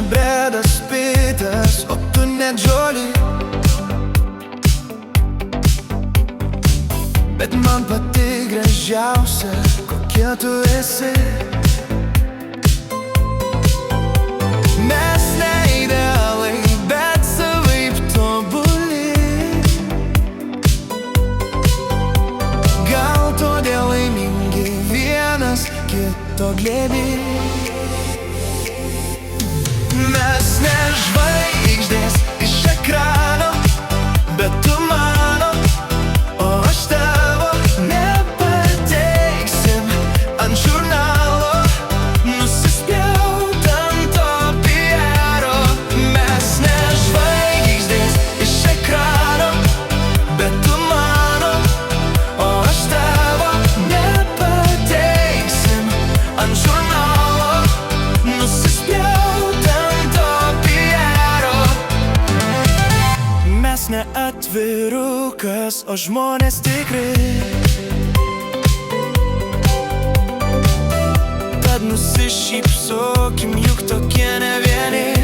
ne Bredas Pitas, o tu ne Jolie. Bet man pati gražiausia, kokia tu esi. Mes ne idealai, bet savaip tobuli. Gal todėl laimingi vienas kito glėby. Mes ne žvaigždės iš ekrano, bet tu mano, o aš tavo. Nepateiksim ant žurnalo, nusispjaut ant to PR-o. Mes ne žvaigždės iš ekrano, bet tu mano, o aš tavo. Nepateiksim ant žurnalo, nusispjaut ant to PR-o. Mes ne atvirukas, o žmonės tikri. Tad nusišypsokim, juk tokie ne vieni.